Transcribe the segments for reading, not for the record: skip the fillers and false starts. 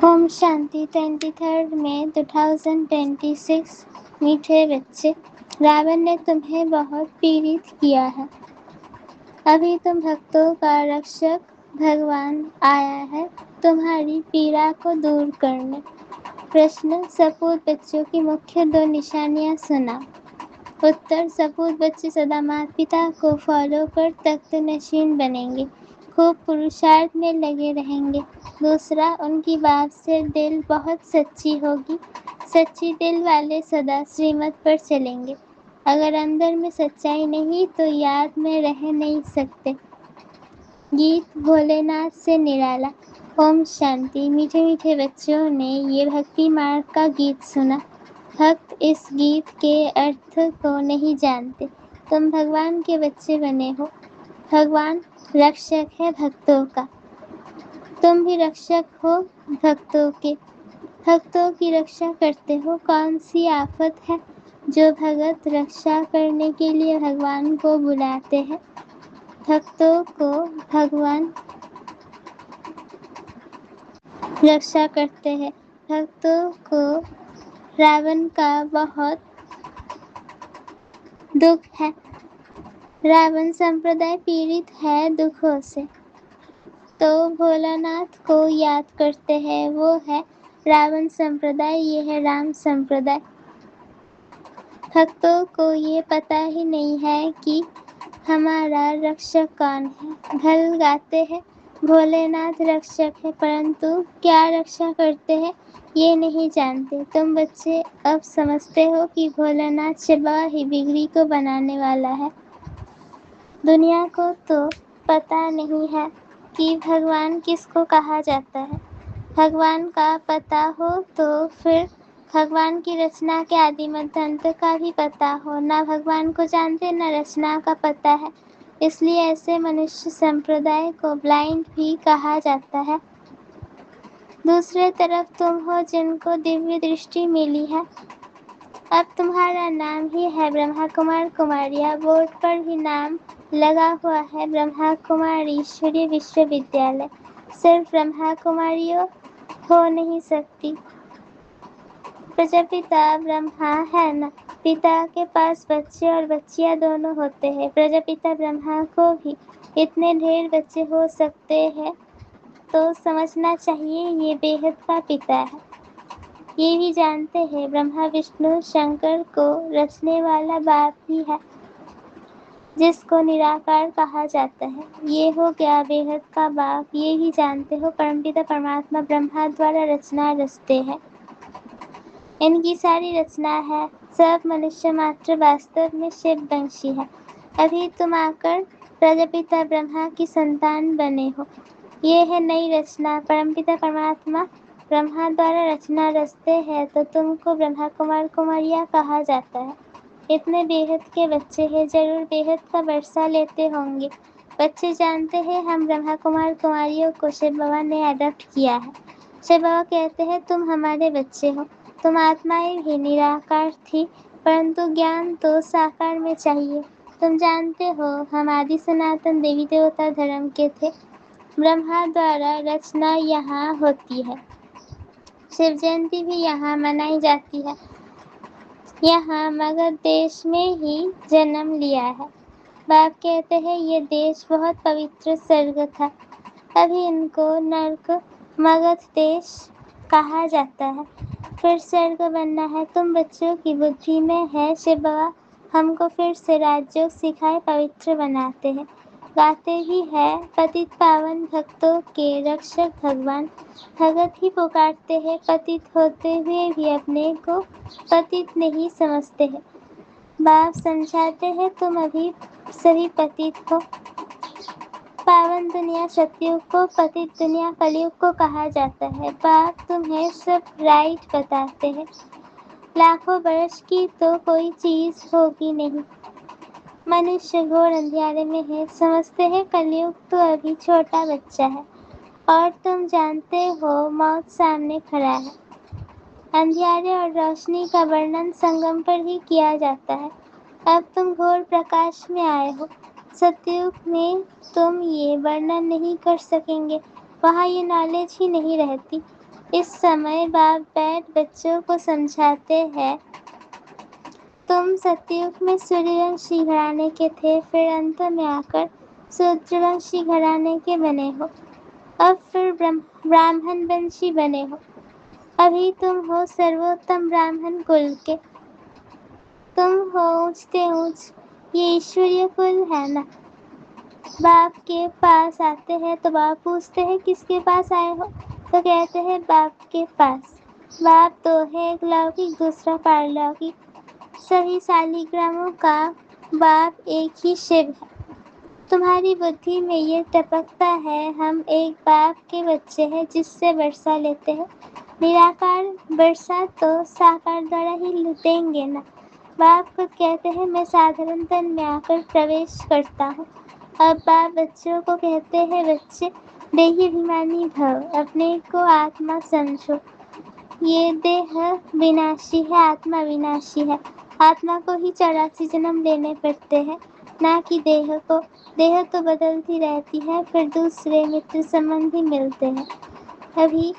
ओम शांति 23 मई 2026। मीठे बच्चे, रावण ने तुम्हें बहुत पीड़ित किया है। अभी तुम भक्तों का रक्षक भगवान आया है तुम्हारी पीड़ा को दूर करने। प्रश्न: सपूत बच्चों की मुख्य 2 निशानियां सुना। उत्तर: सपूत बच्चे सदा माता पिता को फॉलो कर तख्त नशीन बनेंगे, खूब पुरुषार्थ में लगे रहेंगे। दूसरा, उनकी बात से दिल बहुत सच्ची होगी। सच्ची दिल वाले सदा श्रीमत पर चलेंगे। अगर अंदर में सच्चाई नहीं तो याद में रह नहीं सकते। गीत भोलेनाथ से निराला। ओम शांति। मीठे मीठे बच्चों ने ये भक्ति मार्ग का गीत सुना। भक्त इस गीत के अर्थ को नहीं जानते। तुम भगवान के बच्चे बने हो। भगवान रक्षक है भक्तों का। तुम भी रक्षक हो भक्तों के। भक्तों की रक्षा करते हो। कौन सी आफत है जो भगत रक्षा करने के लिए भगवान को बुलाते हैं। भक्तों को भगवान रक्षा करते हैं। भक्तों को रावण का बहुत दुख है। रावण संप्रदाय पीड़ित है दुखों से, तो भोलानाथ को याद करते हैं। वो है रावण संप्रदाय, ये है राम संप्रदाय। भक्तों को ये पता ही नहीं है कि हमारा रक्षक कौन है। भल गाते हैं भोलेनाथ रक्षक है, परंतु क्या रक्षा करते हैं ये नहीं जानते। तुम बच्चे अब समझते हो कि भोलेनाथ शिवा ही बिगड़ी को बनाने वाला है। दुनिया को तो पता नहीं है कि भगवान किसको कहा जाता है। भगवान का पता हो तो फिर भगवान की रचना के आदि मध्य अंत का भी पता हो। ना भगवान को जानते ना रचना का पता है, इसलिए ऐसे मनुष्य संप्रदाय को ब्लाइंड भी कहा जाता है। दूसरे तरफ तुम हो जिनको दिव्य दृष्टि मिली है। अब तुम्हारा नाम ही है ब्रह्मा कुमार कुमारिया। बोर्ड पर भी नाम लगा हुआ है ब्रह्मा कुमारी ईश्वरीय विश्वविद्यालय। सिर्फ ब्रह्मा कुमारियों हो नहीं सकती। प्रजापिता ब्रह्मा है ना। पिता के पास बच्चे और बच्चियां दोनों होते हैं। प्रजापिता ब्रह्मा को भी इतने ढेर बच्चे हो सकते हैं, तो समझना चाहिए ये बेहद का पिता है। ये भी जानते हैं ब्रह्मा विष्णु शंकर को रचने वाला बाप भी है, जिसको निराकार कहा जाता है। ये हो गया बेहद का बाप। ये भी जानते हो परमपिता परमात्मा ब्रह्मा द्वारा रचना रचते हैं। इनकी सारी रचना है, सब मनुष्य मात्र वास्तव में शिव वंशी है। अभी तुम आकर प्रजापिता ब्रह्मा की संतान बने हो। ये है नई रचना। परमपिता परमात्मा ब्रह्मा द्वारा रचना रचते हैं, तो तुमको ब्रह्मा कुमार कुमारिया कहा जाता है। इतने बेहद के बच्चे हैं, जरूर बेहद का वर्षा लेते होंगे। बच्चे जानते हैं हम ब्रह्मा कुमार कुमारियों को शिव बाबा ने अडॉप्ट किया है। शिव बाबा कहते हैं तुम हमारे बच्चे हो। तुम आत्माएं भी निराकार थी, परंतु ज्ञान तो साकार में चाहिए। तुम जानते हो हम आदि सनातन देवी देवता धर्म के थे। ब्रह्मा द्वारा रचना यहाँ होती है। शिव जयंती भी यहाँ मनाई जाती है। यहाँ मगध देश में ही जन्म लिया है। बाप कहते हैं ये देश बहुत पवित्र स्वर्ग था। अभी इनको नरक मगध देश कहा जाता है। फिर स्वर्ग बनना है। तुम बच्चों की बुद्धि में है शिव बाबा हमको फिर से राजयोग सिखाए पवित्र बनाते हैं। गाते भी है पतित पावन भक्तों के रक्षक भगवान। भगत ही पुकारते हैं, पतित होते हुए भी अपने को पतित नहीं समझते हैं। बाप समझाते हैं तुम अभी सभी पतित हो। पावन दुनिया सतयुग को, पतित दुनिया कलयुग को कहा जाता है। बाप तुम्हें सब राइट बताते हैं। लाखों वर्ष की तो कोई चीज होगी नहीं। मनुष्य घोर अंधियारे में है, समझते हैं कलयुग तो अभी छोटा बच्चा है, और तुम जानते हो मौत सामने खड़ा है। अंधियारे और रोशनी का वर्णन संगम पर ही किया जाता है। अब तुम घोर प्रकाश में आए हो। सतयुग में तुम ये वर्णन नहीं कर सकेंगे, वहाँ ये नॉलेज ही नहीं रहती। इस समय बाप बैठ बच्चों को समझाते हैं, तुम सतयुग में सूर्यवंशी घराने के थे, फिर अंत में आकर शूद्रवंशी घराने के बने हो, अब फिर ब्राह्मण वंशी बने हो। अभी तुम हो सर्वोत्तम ब्राह्मण कुल के, तुम हो ऊंचते ऊंच, ये ईश्वरीय कुल है ना। बाप के पास आते हैं तो बाप पूछते हैं किसके पास आए हो, तो कहते हैं बाप के पास। बाप तो है एक लौकिक दूसरा पारलौकिक, सभी शालिग्रामों का बाप एक ही शिव है। तुम्हारी बुद्धि में ये टपकता है हम एक बाप के बच्चे हैं जिससे वर्षा लेते हैं। निराकार वर्षा तो साकार द्वारा ही देंगे ना। बाप खुद कहते हैं मैं साधारण तन में आकर प्रवेश करता हूँ। अब बाप बच्चों को कहते हैं बच्चे देही अभिमानी भव, अपने को आत्मा समझो। ये देह विनाशी है, आत्मा विनाशी है। आत्मा को ही 84 जन्म लेने पड़ते हैं, ना कि देह को। देह तो बदलती रहती है, फिर दूसरे मित्र संबंधी मिलते हैं। अभी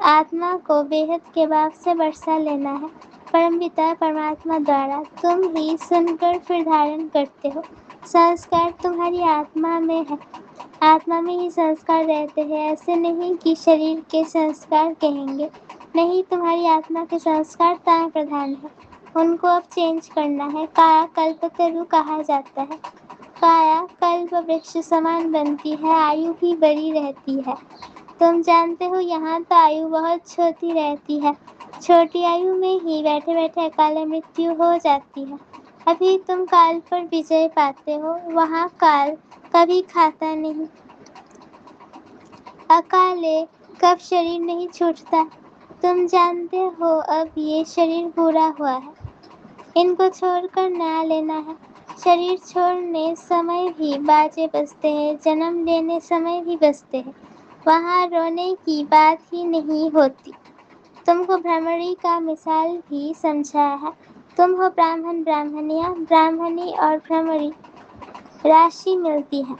आत्मा को बेहद के बाप से वर्षा लेना है, परमपिता परमात्मा द्वारा। तुम ही सुनकर फिर धारण करते हो। संस्कार तुम्हारी आत्मा में है, आत्मा में ही संस्कार रहते हैं। ऐसे नहीं कि शरीर के संस्कार कहेंगे, नहीं, तुम्हारी आत्मा के संस्कार तान प्रधान है, उनको अब चेंज करना है। काया कल्पतरु कहा जाता है, काया कल्प वृक्ष समान बनती है, आयु भी बड़ी रहती है। तुम जानते हो यहाँ तो आयु बहुत छोटी रहती है, छोटी आयु में ही बैठे बैठे अकाल मृत्यु हो जाती है। अभी तुम काल पर विजय पाते हो, वहाँ काल कभी खाता नहीं। अकाले कब शरीर नहीं छूटता, तुम जानते हो अब ये शरीर पूरा हुआ है, इनको छोड़कर नया लेना है। शरीर छोड़ने समय भी बाजे बजते हैं, जन्म लेने समय भी बजते हैं, वहाँ रोने की बात ही नहीं होती। तुमको भ्रमरी का मिसाल भी समझाया है। तुम हो ब्राह्मण ब्राह्मणिया, ब्राह्मणी और भ्रमरी राशि मिलती है।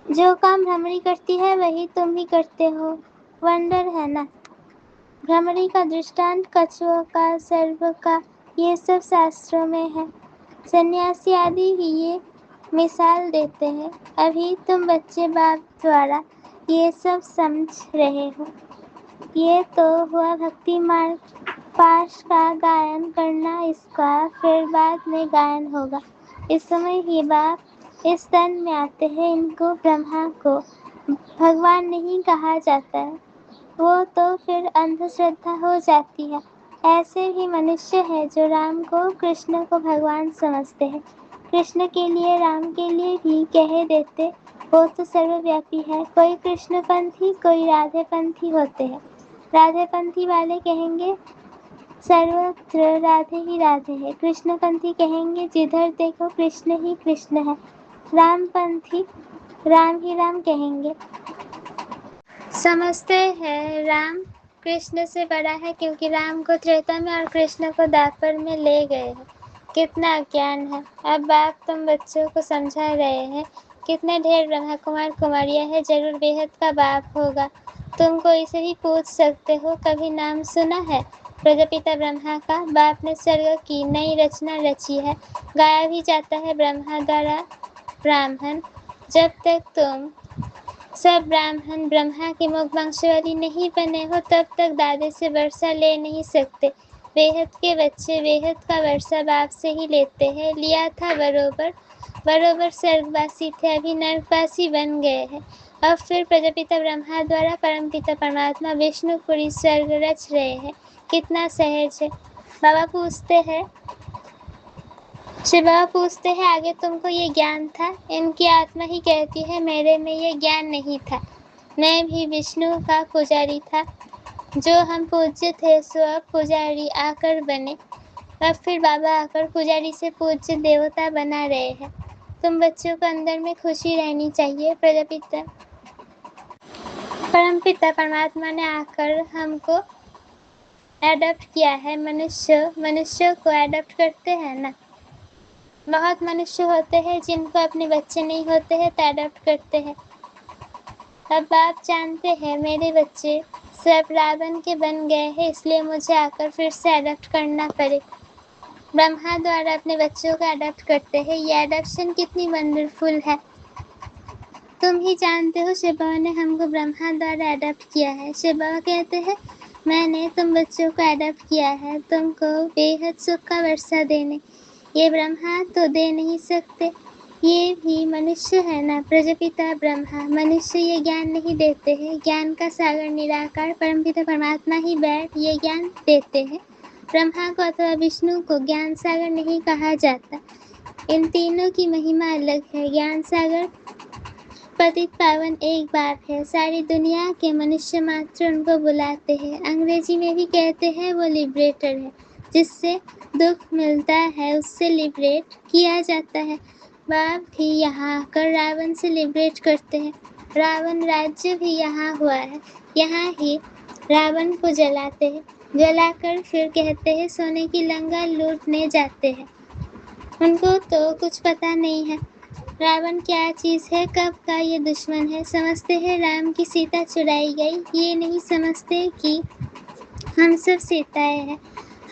जो काम भ्रमरी करती है वही तुम भी करते हो, वंडर है ना। भ्रमरी का दृष्टांत कछुओं का, सर्प का, ये सब शास्त्रों में है। सन्यासी आदि भी ये मिसाल देते हैं। अभी तुम बच्चे बाप द्वारा ये सब समझ रहे हो। ये तो हुआ भक्ति मार्ग, पाश का गायन करना, इसका फिर बाद में गायन होगा। इस समय ही बाप इस तन में आते हैं। इनको ब्रह्मा को भगवान नहीं कहा जाता है, वो तो फिर अंधश्रद्धा हो जाती है। ऐसे भी मनुष्य है जो राम को कृष्ण को भगवान समझते हैं, कृष्ण के लिए राम के लिए भी कह देते, वो तो सर्वव्यापी है। कोई कृष्णपंथी कोई राधेपंथी होते हैं। राधेपंथी वाले कहेंगे सर्वत्र राधे ही राधे है, कृष्णपंथी कहेंगे जिधर देखो कृष्ण ही कृष्ण है, रामपंथी राम ही राम कहेंगे। समझते हैं राम कृष्ण से बड़ा है क्योंकि राम को त्रेता में और कृष्ण को द्वापर में ले गए हैं। कितना अज्ञान है। अब बाप तुम बच्चों को समझा रहे हैं, कितने ढेर ब्रह्मा कुमार कुमारियाँ है, जरूर बेहद का बाप होगा। तुम कोई से ही पूछ सकते हो, कभी नाम सुना है प्रजापिता ब्रह्मा का। बाप ने स्वर्ग की नई रचना रची है, गाया भी जाता है ब्रह्मा द्वारा। ब्राह्मण, जब तक तुम सब ब्राह्मण ब्रह्मा के मुख वंशवाली नहीं बने हो तब तक दादे से वर्षा ले नहीं सकते। बेहद के बच्चे बेहद का वर्षा बाप से ही लेते हैं। लिया था बरोबर बरोबर स्वर्गवासी थे, अभी नरकवासी बन गए हैं। अब फिर प्रजापिता ब्रह्मा द्वारा परमपिता परमात्मा विष्णुपुरी स्वर्ग रच रहे हैं। कितना सहज है। बाबा पूछते हैं, शिव बाबा पूछते हैं आगे तुमको ये ज्ञान था। इनकी आत्मा ही कहती है मेरे में ये ज्ञान नहीं था, मैं भी विष्णु का पुजारी था। जो हम पूज्य थे सो अब पुजारी आकर बने। अब फिर बाबा आकर पुजारी से पूज्य देवता बना रहे हैं। तुम बच्चों को अंदर में खुशी रहनी चाहिए। प्रजापिता परमपिता परमात्मा ने आकर हमको एडॉप्ट किया है। मनुष्य को एडॉप्ट करते हैं ना। बहुत मनुष्य होते हैं जिनको अपने बच्चे नहीं होते हैं तो एडॉप्ट करते हैं। अब आप जानते हैं मेरे बच्चे सब रावण के बन गए हैं, इसलिए मुझे आकर फिर से अडॉप्ट करना पड़े। ब्रह्मा द्वारा अपने बच्चों को अडॉप्ट करते हैं। ये अडॉप्शन कितनी वंडरफुल है। तुम ही जानते हो शिव बाबा ने हमको ब्रह्मा द्वारा अडॉप्ट किया है। शिव बाबा कहते हैं मैंने तुम बच्चों को अडॉप्ट किया है तुमको बेहद सुख का वर्षा देने। ये ब्रह्मा तो दे नहीं सकते, ये भी मनुष्य है ना। प्रजापिता ब्रह्मा मनुष्य ये ज्ञान नहीं देते हैं। ज्ञान का सागर निराकार परमपिता परमात्मा ही बैठ ये ज्ञान देते हैं। ब्रह्मा को अथवा विष्णु को ज्ञान सागर नहीं कहा जाता। इन तीनों की महिमा अलग है। ज्ञान सागर पतित पावन एक बाप है। सारी दुनिया के मनुष्य मात्र उनको बुलाते हैं। अंग्रेजी में भी कहते हैं वो लिबरेटर है। जिससे दुख मिलता है उससे लिबरेट किया जाता है। बाप भी यहाँ आकर रावण से लिबरेट करते हैं। रावण राज्य भी यहाँ हुआ है। यहाँ ही रावण को जलाते हैं। जलाकर फिर कहते हैं सोने की लंका लूटने जाते हैं। उनको तो कुछ पता नहीं है रावण क्या चीज़ है, कब का ये दुश्मन है। समझते हैं राम की सीता चुराई गई, ये नहीं समझते कि हम सब सीताएं हैं।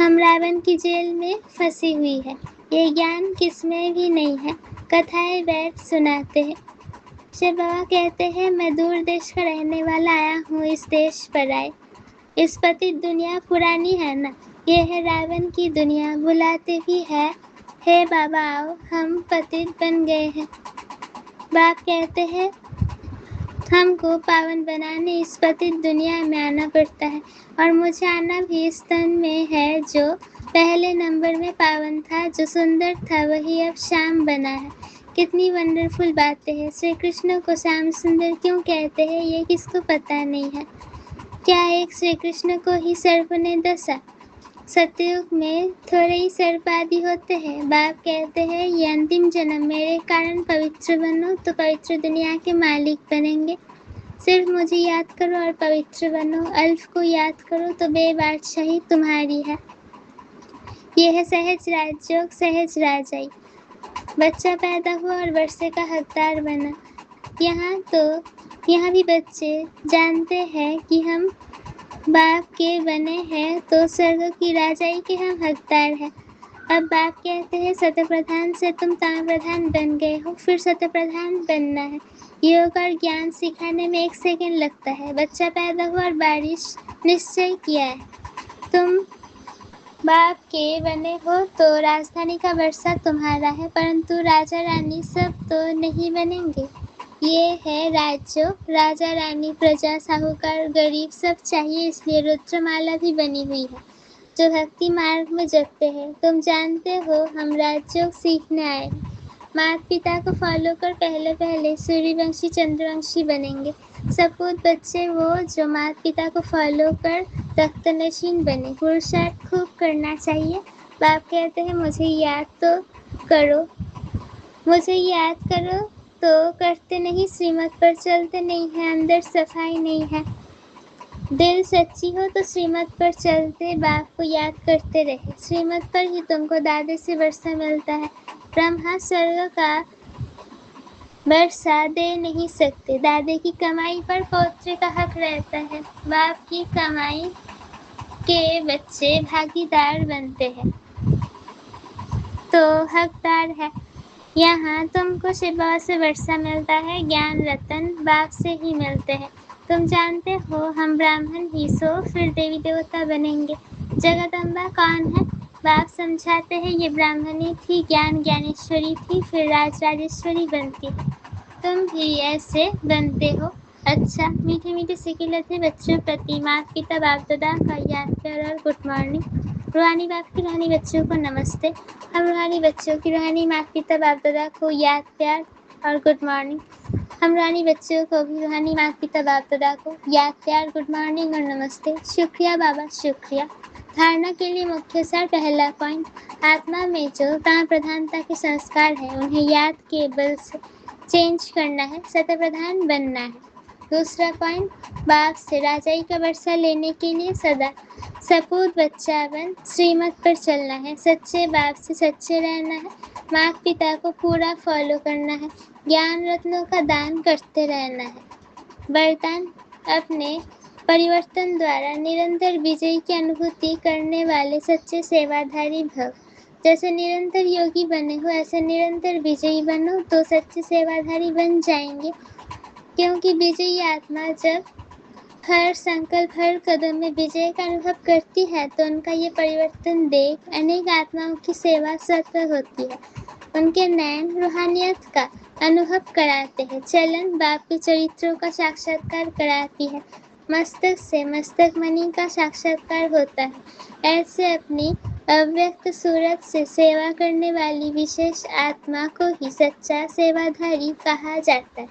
हम रावण की जेल में फंसी हुई है। ये ज्ञान किसमें भी नहीं है। कथाएं बैठ सुनाते हैं। शिव बाबा कहते हैं मैं दूर देश का रहने वाला आया हूँ इस देश पर आए। इस पतित दुनिया पुरानी है ना, ये है रावण की दुनिया। बुलाते भी है हे बाबा आओ, हम पतित बन गए हैं। बाप कहते हैं हमको पावन बनाने इस पतित दुनिया में आना पड़ता है और मुझे आना भी इस तन में है जो पहले नंबर में पावन था, जो सुंदर था वही अब श्याम बना है। कितनी वंडरफुल बातें हैं। श्री कृष्ण को श्याम सुंदर क्यों कहते हैं ये किसको पता नहीं है। क्या एक श्री कृष्ण को ही सर्प ने डसा। सतयुग में थोड़े ही सर्प आदि होते हैं। बाप कहते हैं ये अंतिम जन्म मेरे कारण पवित्र बनो तो पवित्र दुनिया के मालिक बनेंगे। सिर्फ मुझे याद करो और पवित्र बनो। अल्फ को याद करो तो बेबादशाही तुम्हारी है। ये है सहज राजयोग सहज राजाई। बच्चा पैदा हुआ और वर्षे का हकदार बना। यहाँ भी बच्चे जानते हैं कि हम बाप के बने हैं तो स्वर्ग की राजाई के हम हकदार हैं। अब बाप कहते हैं सत्यप्रधान से तुम ताम्रप्रधान बन गए हो, फिर सत्यप्रधान बनना है। योग और ज्ञान सिखाने में 1 सेकंड लगता है। बच्चा पैदा हुआ और बारिश निश्चय किया है। तुम बाप के बने हो तो राजधानी का वर्षा तुम्हारा है, परंतु राजा रानी सब तो नहीं बनेंगे। ये है राज्य, राजा रानी प्रजा साहूकार गरीब सब चाहिए, इसलिए रुद्रमाला भी बनी हुई है जो भक्ति मार्ग में जपते हैं। तुम जानते हो हम राजयोग सीखने आए हैं। माता पिता को फॉलो कर पहले सूर्यवंशी चंद्रवंशी बनेंगे। सपूत बच्चे वो जो माता पिता को फॉलो कर तख्तनशीन बने। पुरुषार्थ खूब करना चाहिए। बाप कहते हैं मुझे याद करो तो करते नहीं, श्रीमत पर चलते नहीं है, अंदर सफाई नहीं है। दिल सच्ची हो तो श्रीमत पर चलते बाप को याद करते रहे। श्रीमत पर ही तुमको दादे से वर्षा मिलता है। ब्रह्मा स्वर्ग का वर्षा दे नहीं सकते। दादे की कमाई पर पौत्र का हक रहता है। बाप की कमाई के बच्चे भागीदार बनते हैं तो हकदार है। यहाँ तुमको शिव बाबा से वर्षा मिलता है। ज्ञान रतन बाप से ही मिलते हैं। तुम जानते हो हम ब्राह्मण ही सो फिर देवी देवता बनेंगे। जगदम्बा कौन है। बाप समझाते हैं ये ब्राह्मणी थी, ज्ञान ज्ञानेश्वरी थी, फिर राजराजेश्वरी बनती। तुम भी ऐसे बनते हो। अच्छा मीठे मीठे सिकिले थे बच्चों प्रति माता पिता बाप दादा का याद प्यार और गुड मॉर्निंग। रूहानी बाप की रूहानी बच्चों को नमस्ते। हम रूहानी बच्चों की रूहानी माता पिता बाप दादा को याद प्यार और गुड मॉर्निंग। हम रूहानी बच्चों को भी रूहानी माता पिता बाप दादा को याद प्यार गुड मॉर्निंग और नमस्ते। शुक्रिया बाबा शुक्रिया। धारणा के लिए मुख्य सार पहला पॉइंट, आत्मा में जो ताम प्रधानता के संस्कार है उन्हें याद के बल से चेंज करना है, सत्यप्रधान बनना है। दूसरा पॉइंट, बाप से राजाई का वर्षा लेने के लिए सदा सपूत बच्चा बन श्रीमत पर चलना है। सच्चे बाप से सच्चे रहना है। माता पिता को पूरा फॉलो करना है। ज्ञान रत्नों का दान करते रहना है। वरदान, अपने परिवर्तन द्वारा निरंतर विजय की अनुभूति करने वाले सच्चे सेवाधारी भव। जैसे निरंतर योगी बने हो ऐसे निरंतर विजयी बनो तो सच्चे सेवाधारी बन जाएंगे, क्योंकि विजयी आत्मा जब हर संकल्प हर कदम में विजय का अनुभव करती है तो उनका ये परिवर्तन देख अनेक आत्माओं की सेवा स्वतः होती है। उनके नयन रूहानियत का अनुभव कराते हैं, चलन बाप के चरित्रों का साक्षात्कार कराती है, मस्तक से मस्तक मणि का साक्षात्कार होता है। ऐसे अपनी अव्यक्त सूरत से सेवा करने वाली विशेष आत्मा को ही सच्चा सेवाधारी कहा जाता है।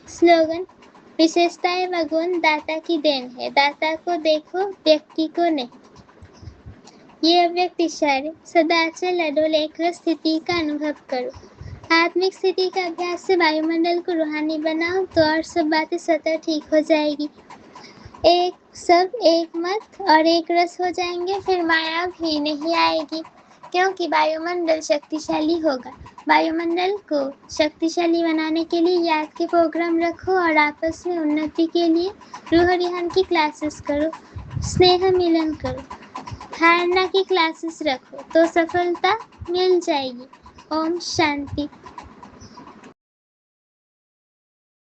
स्लोगन: विशेषताएं व गुण दाता की देन है, दाता को देखो व्यक्ति को नहीं। ये अव्यक्त इशारे: सदा अचल अडोल एक स्थिति का अनुभव करो। आत्मिक स्थिति का अभ्यास से वायुमंडल को रूहानी बनाओ तो और सब बातें स्वतः ठीक हो जाएगी। एक मत और एक रस हो जाएंगे, फिर माया भी नहीं आएगी, क्योंकि वायुमंडल शक्तिशाली होगा। वायुमंडल को शक्तिशाली बनाने के लिए याद के प्रोग्राम रखो और आपस में उन्नति के लिए रूह रिहान की क्लासेस करो, स्नेह मिलन करो, धारणा की क्लासेस रखो तो सफलता मिल जाएगी। ओम शांति।